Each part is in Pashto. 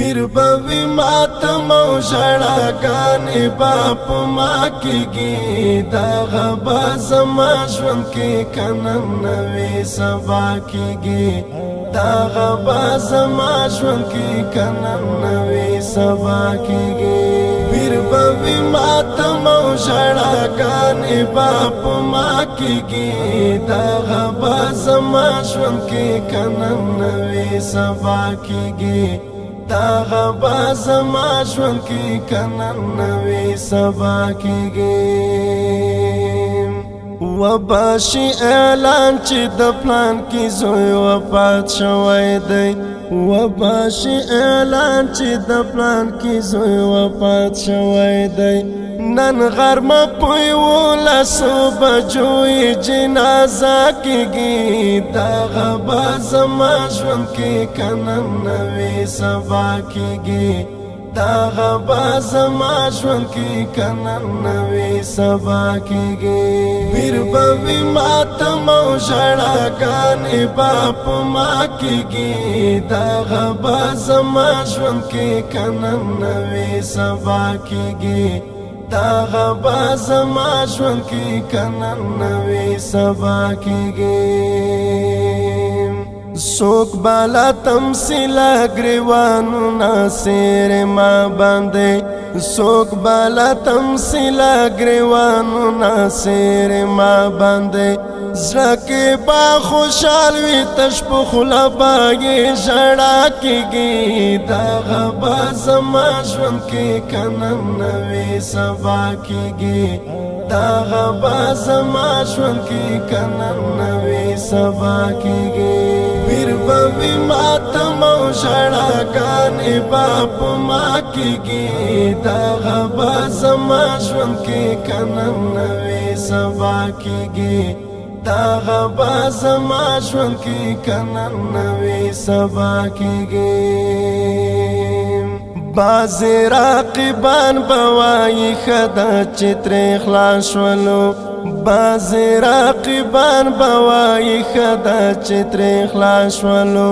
پیر بوی ماتم او ژړاګانې با په ما کېږي دغه به زما ژوند کې که نن نه وي سبا کېږي دغه به زما ژوند کې که نن نه وي سبا کېږي پیر بوی ماتم او ژړاګانې با په ما کېږي دغه به زما ژوند کې که نن نه وي سبا کېږي دغه به زما ژوند کې که نن نه وي سبا کېږي وباشي اعلان چې د پلان کې زوی وفات شوی دی وباشي اعلان چې د پلان کې زوی وفات شوی دی نن غرمه په 11 بجو جنازه کېږي دغه به زما ژوند کې که نن نه وي سبا کېږي دغه به زما ژوند کې که نن نه وي سبا کېږي پیر بوی ماتم او ژړاګانې با په ما کېږي دغه به زما ژوند کې که نن نه وي سبا کېږي دغه به زما ژوند کې که نن نه وي سبا کېږي څوک بالا تمثیله ګریوانونه سیر ما باندې څوک بالا تمثیله ګریوانونه سیر ما باندې زړه کې با خوشحال وي تش په خوله به یې ژړا کېږي دغه به زما ژوند کې که نن نه وي سبا کېږي دغه به زما ژوند کې که نن نه وي سبا کېږي پیر بوی ماتم او ژړاګانې با په ما کېږي دغه به زما ژوند کې که نن نه وي سبا کېږي دغه به زما ژوند کې که نن نه وي سبا کېږي بعضې راقبان به وایي ښه ده چې ترې خلاص شولو بعضې راقبان به وایي ښه ده چې ترې خلاص شولو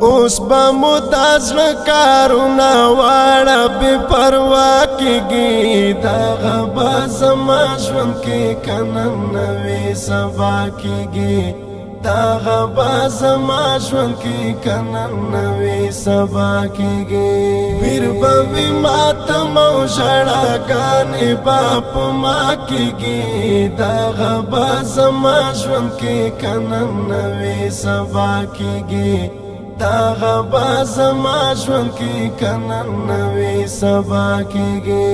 اوس به مو دا زړه کارونه واړه بې پروا کېږي دغه به زما ژوند کې که نن نه وي سبا کېږي دغه به زما ژوند کې که نن نه وي سبا کېږي پیر بوی ماتم او ژړاګانې با په ما کېږي دغه به زما ژوند کې که نن نه وي سبا کېږي دغه به زما ژوند کې که نن نه وي سبا کېږي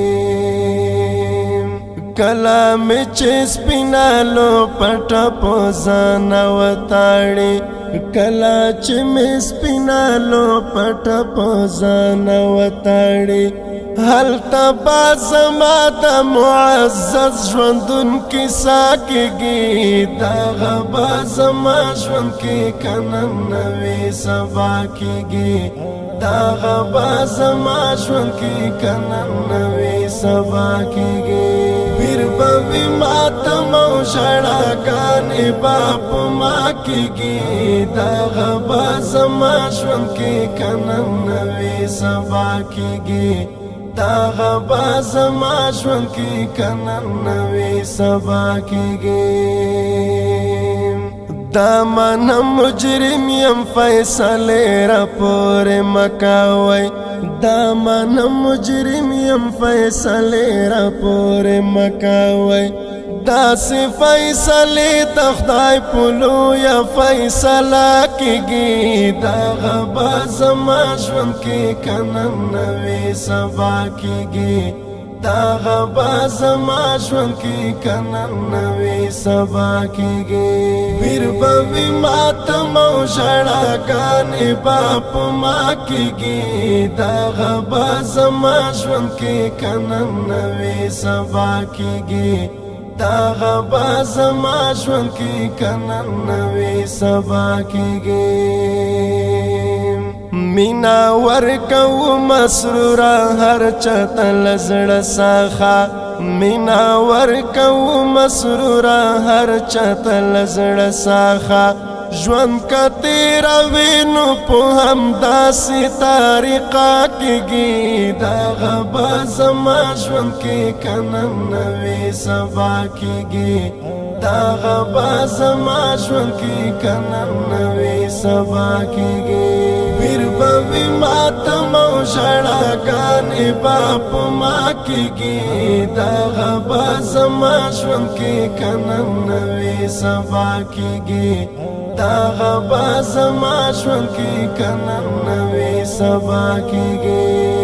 کله مې چې سپینالو پټه په ځان وتاړي کله چې مې سپینالو پټه په ځان وتاړي هلته به زما د معزز ژوندون کیسه کېږي دغه به زما ژوند کې که نن نه وي سبا کېږي دغه به زما ژوند کې که نن نه وي سبا کېږي پیر بوی ماتم او ژړاګانې با په ما کېږي دغه به زما ژوند کې که نن نه وي سبا کېږي دغه به زما ژوند کې که نن نه وي سبا کېږي دا من مجرم یم فیصلې راپورې مه کوئ دا من مجرم یم فیصلې راپورې مه کوئ داسې فیصلې د خدای په لویه فیصله کېږي دغه به زما ژوند کې که نن نه وي سبا کېږي دغه به زما ژوند کې که نن نه وي سبا کېږي پیر بوی ماتم او ژړاګانې با په ما کېږي دغه به زما ژوند کې که نن نه وي سبا کېږي دغه به زما ژوند کې که نن نه وي سبا کېږي مینا ورکو مسروره هر چاته له زړه څخه مینا ورکو مسروره هر چاته له زړه څخه ژوند کا تیرا وینو په همداسې طریقه کېږي دغه به زما ژوند کې که نن نه وي سبا کېږي دغه به زما ژوند کې که نن نه وي سبا کېږي ویر به وي ماتم او ژړاګانې به په ما کېږي دغه به زما ژوند کې که نن نه وي سبا کېږي دغه به زما ژوند کې که نن نه وي سبا کېږي